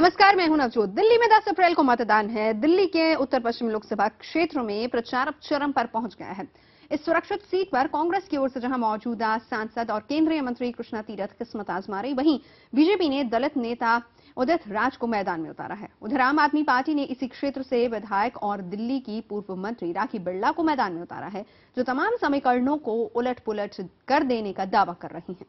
नमस्कार, मैं हूं नवजोत। दिल्ली में 10 अप्रैल को मतदान है। दिल्ली के उत्तर पश्चिम लोकसभा क्षेत्रों में प्रचार अब चरम पर पहुंच गया है। इस सुरक्षित सीट पर कांग्रेस की ओर से जहां मौजूदा सांसद और केंद्रीय मंत्री कृष्णा तीरथ किस्मत आजमा रही, वहीं बीजेपी ने दलित नेता उदित राज को मैदान में उतारा है। उधर आम आदमी पार्टी ने इसी क्षेत्र से विधायक और दिल्ली की पूर्व मंत्री राखी बिरला को मैदान में उतारा है, जो तमाम समीकरणों को उलट पुलट कर देने का दावा कर रही हैं।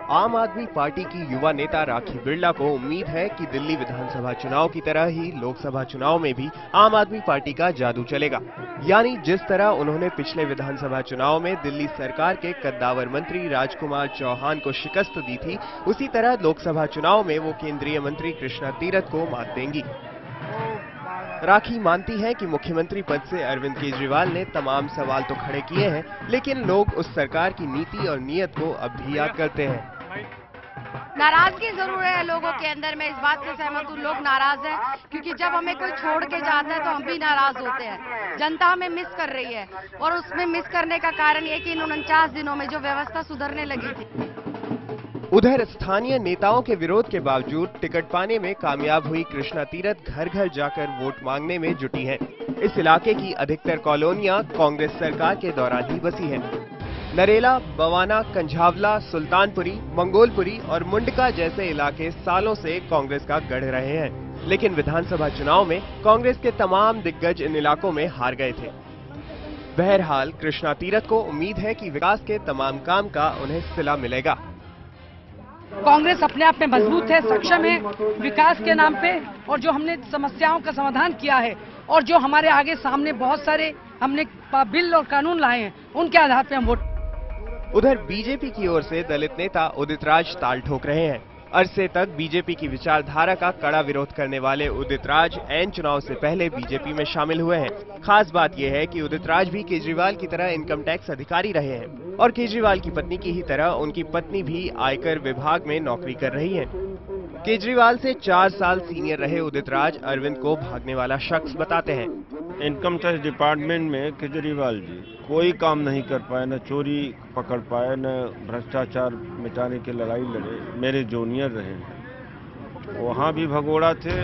आम आदमी पार्टी की युवा नेता राखी बिरला को उम्मीद है कि दिल्ली विधानसभा चुनाव की तरह ही लोकसभा चुनाव में भी आम आदमी पार्टी का जादू चलेगा। यानी जिस तरह उन्होंने पिछले विधानसभा चुनाव में दिल्ली सरकार के कद्दावर मंत्री राजकुमार चौहान को शिकस्त दी थी, उसी तरह लोकसभा चुनाव में वो केंद्रीय मंत्री कृष्णा तीरथ को मात देंगी। राखी मानती हैं कि मुख्यमंत्री पद से अरविंद केजरीवाल ने तमाम सवाल तो खड़े किए हैं, लेकिन लोग उस सरकार की नीति और नीयत को अब भी याद करते हैं। नाराजगी जरूर है लोगों के अंदर, मैं इस बात से सहमत हूँ। लोग नाराज हैं क्योंकि जब हमें कोई छोड़ के जाता है तो हम भी नाराज होते हैं। जनता हमें मिस कर रही है और उसमें मिस करने का कारण ये कि इन 49 दिनों में जो व्यवस्था सुधरने लगी थी। उधर स्थानीय नेताओं के विरोध के बावजूद टिकट पाने में कामयाब हुई कृष्णा तीरथ घर घर जाकर वोट मांगने में जुटी हैं। इस इलाके की अधिकतर कॉलोनियां कांग्रेस सरकार के दौरान ही बसी हैं। नरेला, बवाना, कंझावला, सुल्तानपुरी, मंगोलपुरी और मुंडका जैसे इलाके सालों से कांग्रेस का गढ़ रहे हैं, लेकिन विधानसभा चुनाव में कांग्रेस के तमाम दिग्गज इन इलाकों में हार गए थे। बहरहाल कृष्णा तीरथ को उम्मीद है कि विकास के तमाम काम का उन्हें सिला मिलेगा। कांग्रेस अपने आप में मजबूत है, सक्षम है विकास के नाम पे, और जो हमने समस्याओं का समाधान किया है और जो हमारे आगे सामने बहुत सारे हमने बिल और कानून लाए हैं, उनके आधार पे हम वोट। उधर बीजेपी की ओर से दलित नेता उदित राज ताल ठोक रहे हैं। अरसे तक बीजेपी की विचारधारा का कड़ा विरोध करने वाले उदित राज ऐन चुनाव से पहले बीजेपी में शामिल हुए हैं। खास बात यह है कि उदित राज भी केजरीवाल की तरह इनकम टैक्स अधिकारी रहे हैं और केजरीवाल की पत्नी की ही तरह उनकी पत्नी भी आयकर विभाग में नौकरी कर रही है। केजरीवाल से 4 साल सीनियर रहे उदित राज अरविंद को भागने वाला शख्स बताते हैं। इनकम टैक्स डिपार्टमेंट में केजरीवाल जी कोई काम नहीं कर पाए, न चोरी पकड़ पाए, न भ्रष्टाचार मिटाने की लड़ाई लड़े। मेरे जूनियर रहे, वहाँ भी भगोड़ा थे।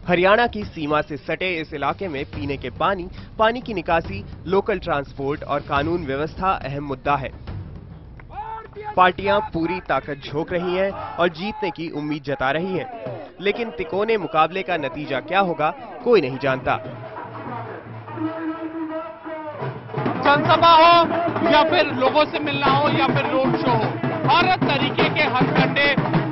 हरियाणा की सीमा से सटे इस इलाके में पीने के पानी की निकासी, लोकल ट्रांसपोर्ट और कानून व्यवस्था अहम मुद्दा है। पार्टियां पूरी ताकत झोंक रही हैं और जीतने की उम्मीद जता रही हैं, लेकिन तिकोने मुकाबले का नतीजा क्या होगा कोई नहीं जानता। जनसभा हो या फिर लोगों से मिलना हो या फिर रोड शो हो, हर तरीके के हथकंडे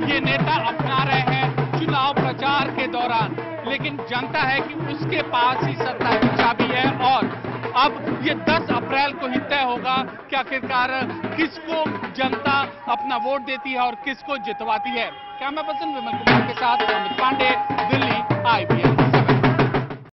ये नेता अपना रहे हैं चुनाव प्रचार के दौरान, लेकिन जनता है कि उसके पास ही सत्ता की चाबी है। और अब ये 10 अप्रैल को ही तय होगा कि आखिरकार किसको जनता अपना वोट देती है और किसको जितवाती है। कैमरा पर्सन विमल कुमार के साथ अमित पांडे, दिल्ली, IBN।